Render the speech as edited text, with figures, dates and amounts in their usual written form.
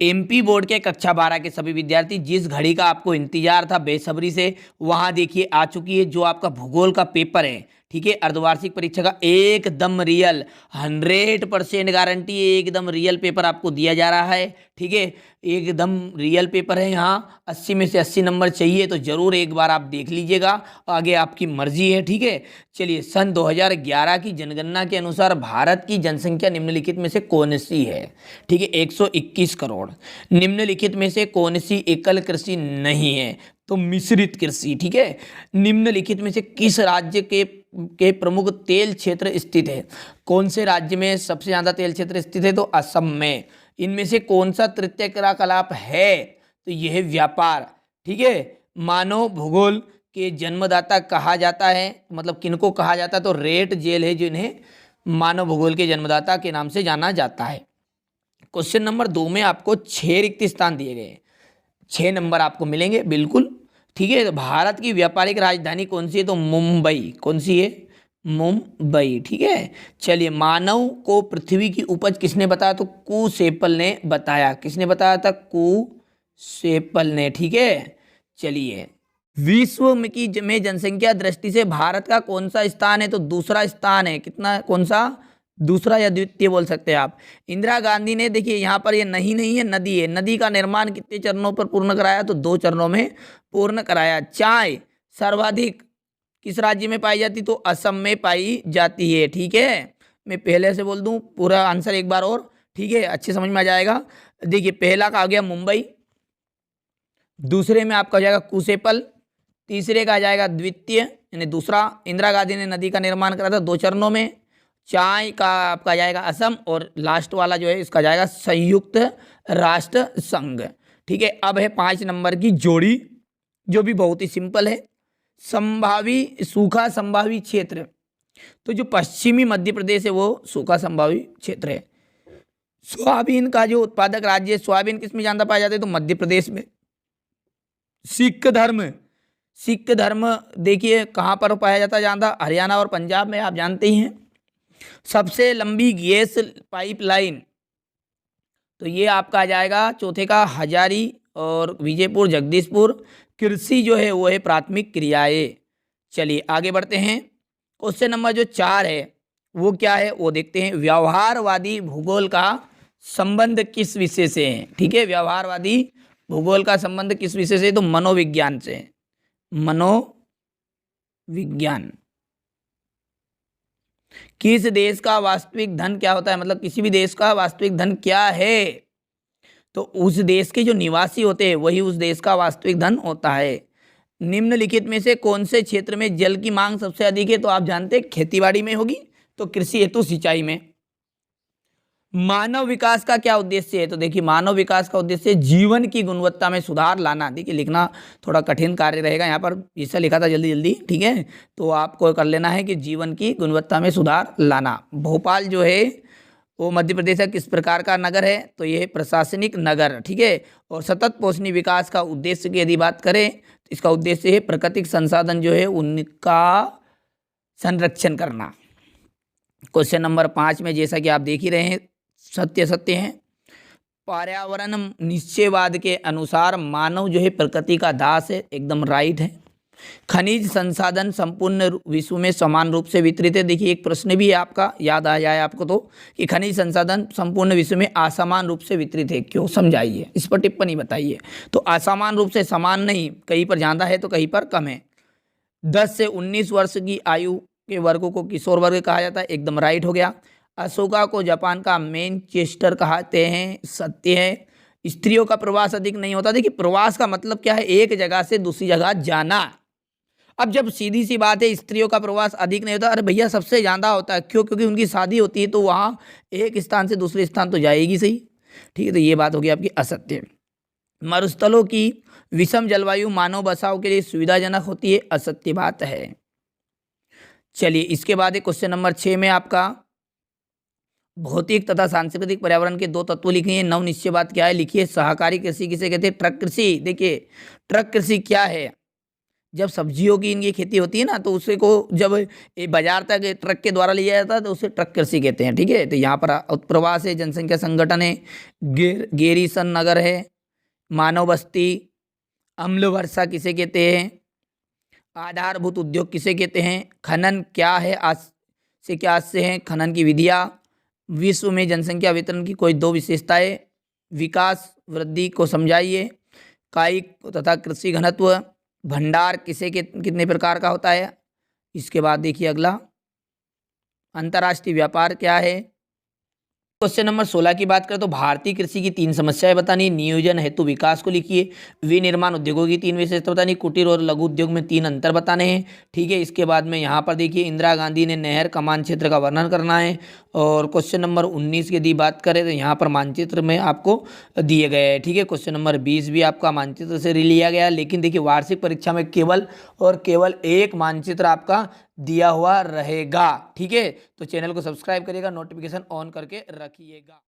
MP board के कक्षा 12 के सभी विद्यार्थी, जिस घड़ी का आपको इंतजार था बेसब्री से, वहां देखिए आ चुकी है जो आपका भूगोल का पेपर है। ठीक है, अर्धवार्षिक परीक्षा का एकदम रियल 100% गारंटी, एकदम रियल पेपर आपको दिया जा रहा है। ठीक है, एकदम रियल पेपर है। यहाँ 80 में से 80 नंबर चाहिए तो जरूर एक बार आप देख लीजिएगा, आगे आपकी मर्जी है। ठीक है, चलिए, सन 2011 की जनगणना के अनुसार भारत की जनसंख्या निम्नलिखित में से कौन सी है? ठीक है, 121 करोड़। निम्नलिखित में से कौन सी एकल कृषि नहीं है? तो मिश्रित कृषि। ठीक है, निम्नलिखित में से किस राज्य के प्रमुख तेल क्षेत्र स्थित है? कौन से राज्य में सबसे ज्यादा तेल क्षेत्र स्थित है? तो असम में। इनमें से कौन सा तृतीय क्रियाकलाप है? तो यह है व्यापार। ठीक है, मानव भूगोल के जन्मदाता कहा जाता है, मतलब किनको कहा जाता है? तो रेट जेल है जिन्हें मानव भूगोल के जन्मदाता के नाम से जाना जाता है। क्वेश्चन नंबर 2 में आपको 6 रिक्त स्थान दिए गए, 6 नंबर आपको मिलेंगे बिल्कुल। ठीक है, तो भारत की व्यापारिक राजधानी कौन सी है? तो मुंबई। कौन सी है? मुंबई। ठीक है, चलिए, मानव को पृथ्वी की उपज किसने बताया? तो कुसेपल ने बताया। किसने बताया था? कुसेपल ने। ठीक है, चलिए, विश्व में जनसंख्या दृष्टि से भारत का कौन सा स्थान है? तो दूसरा स्थान है। कितना? कौन सा? दूसरा या द्वितीय बोल सकते हैं आप। इंदिरा गांधी ने, देखिए यहाँ पर ये नहीं है, नदी है। नदी का निर्माण कितने चरणों पर पूर्ण कराया? तो 2 चरणों में पूर्ण कराया। चाय सर्वाधिक किस राज्य में पाई जाती? तो असम में पाई जाती है। ठीक है, मैं पहले से बोल दूं पूरा आंसर एक बार और। ठीक है, अच्छे समझ में आ जाएगा। देखिए, पहला का आ गया मुंबई, दूसरे में आपका हो जाएगा कुसेपल, तीसरे का आ जाएगा द्वितीय यानी दूसरा, इंदिरा गांधी ने नदी का निर्माण करा था 2 चरणों में। चाय का आपका जाएगा असम, और लास्ट वाला जो है इसका जाएगा संयुक्त राष्ट्र संघ। ठीक है, अब है 5 नंबर की जोड़ी, जो भी बहुत ही सिंपल है। संभावी सूखा संभावी क्षेत्र, तो जो पश्चिमी मध्य प्रदेश है वो सूखा संभावी क्षेत्र है। सोयाबीन का जो उत्पादक राज्य है, सोयाबीन किस में ज्यादा पाया जाता है? तो मध्य प्रदेश में। सिख धर्म, सिख धर्म देखिए कहाँ पर पाया जाता है ज़्यादा? हरियाणा और पंजाब में, आप जानते ही हैं। सबसे लंबी गैस पाइपलाइन, तो ये आपका आ जाएगा चौथे का हजारी और विजयपुर जगदीशपुर। कृषि जो है वो है प्राथमिक क्रियाएं। चलिए आगे बढ़ते हैं। क्वेश्चन नंबर जो 4 है वो क्या है वो देखते हैं। व्यवहारवादी भूगोल का संबंध किस विषय से है? ठीक है, व्यवहारवादी भूगोल का संबंध किस विषय से? तो मनोविज्ञान से। मनोविज्ञान। किस देश का वास्तविक धन क्या होता है? मतलब किसी भी देश का वास्तविक धन क्या है? तो उस देश के जो निवासी होते हैं वही उस देश का वास्तविक धन होता है। निम्नलिखित में से कौन से क्षेत्र में जल की मांग सबसे अधिक है? तो आप जानते हैं खेतीबाड़ी में होगी, तो कृषि हेतु सिंचाई में। मानव विकास का क्या उद्देश्य है? तो देखिए, मानव विकास का उद्देश्य जीवन की गुणवत्ता में सुधार लाना। देखिए, लिखना थोड़ा कठिन कार्य रहेगा, यहाँ पर ऐसा लिखा था जल्दी जल्दी। ठीक है, तो आपको कर लेना है कि जीवन की गुणवत्ता में सुधार लाना। भोपाल जो है वो मध्य प्रदेश का किस प्रकार का नगर है? तो ये है प्रशासनिक नगर। ठीक है, और सतत पोषणीय विकास का उद्देश्य की यदि बात करें तो इसका उद्देश्य है प्राकृतिक संसाधन जो है उनका संरक्षण करना। क्वेश्चन नंबर 5 में जैसा कि आप देख ही रहे हैं, सत्य सत्य है। पर्यावरण निश्चयवाद के अनुसार मानव जो है प्रकृति का दास है, एकदम राइट है। खनिज संसाधन संपूर्ण विश्व में समान रूप से वितरित है। देखिए, एक प्रश्न भी है आपका, याद आ जाए आपको तो, कि खनिज संसाधन संपूर्ण विश्व में असमान रूप से वितरित है, क्यों? समझाइए, इस पर टिप्पणी बताइए। तो असमान रूप से समान नहीं, कहीं पर ज़्यादा है तो कहीं पर कम है। 10 से 19 वर्ष की आयु के वर्गों को किशोर वर्ग कहा जाता है, एकदम राइट हो गया। अशोका को जापान का मैनचेस्टर कहते हैं, सत्य है। स्त्रियों का प्रवास अधिक नहीं होता। देखिए, प्रवास का मतलब क्या है? एक जगह से दूसरी जगह जाना। अब जब सीधी सी बात है स्त्रियों का प्रवास अधिक नहीं होता, अरे भैया सबसे ज़्यादा होता है। क्यों? क्योंकि उनकी शादी होती है तो वहाँ एक स्थान से दूसरे स्थान तो जाएगी सही। ठीक है, तो ये बात होगी आपकी असत्य। मरुस्थलों की विषम जलवायु मानव बसाव के लिए सुविधाजनक होती है, असत्य बात है। चलिए, इसके बाद क्वेश्चन नंबर 6 में आपका भौतिक तथा सांस्कृतिक पर्यावरण के 2 तत्व लिखिए। नव निश्चय बात क्या है? लिखिए। सहकारी कृषि किसे कहते हैं? ट्रक कृषि। देखिए, ट्रक कृषि क्या है? जब सब्जियों की इनकी खेती होती है ना, तो उसे को जब ये बाजार तक ट्रक के द्वारा लिया जाता है तो उसे ट्रक कृषि कहते हैं। ठीक है, तो यहाँ पर उत्प्रवास है, जनसंख्या संगठन है, गेरीसन नगर है, मानव बस्ती, अम्ल वर्षा किसे कहते हैं, आधारभूत उद्योग किसे कहते हैं, खनन क्या है, आज से क्या आज से है, खनन की विधियाँ, विश्व में जनसंख्या वितरण की कोई दो विशेषताएं, विकास वृद्धि को समझाइए, कायिक तथा कृषि घनत्व, भंडार किसे के कितने प्रकार का होता है। इसके बाद देखिए अगला, अंतर्राष्ट्रीय व्यापार क्या है। क्वेश्चन नंबर 16 की बात करें तो भारतीय कृषि की 3 समस्याएं बतानी, नियोजन हेतु विकास को लिखिए, विनिर्माण उद्योगों की 3 विशेषता बतानी, कुटीर और लघु उद्योग में 3 अंतर बताने हैं। ठीक है, इसके बाद में यहाँ पर देखिए इंदिरा गांधी ने नहर कमान क्षेत्र का वर्णन करना है। और क्वेश्चन नंबर 19 की यदि बात करें तो यहाँ पर मानचित्र में आपको दिए गए हैं। ठीक है, क्वेश्चन नंबर 20 भी आपका मानचित्र से लिया गया, लेकिन देखिए वार्षिक परीक्षा में केवल और केवल एक मानचित्र आपका दिया हुआ रहेगा। ठीक है, तो चैनल को सब्सक्राइब करिएगा, नोटिफिकेशन ऑन करके रखिएगा।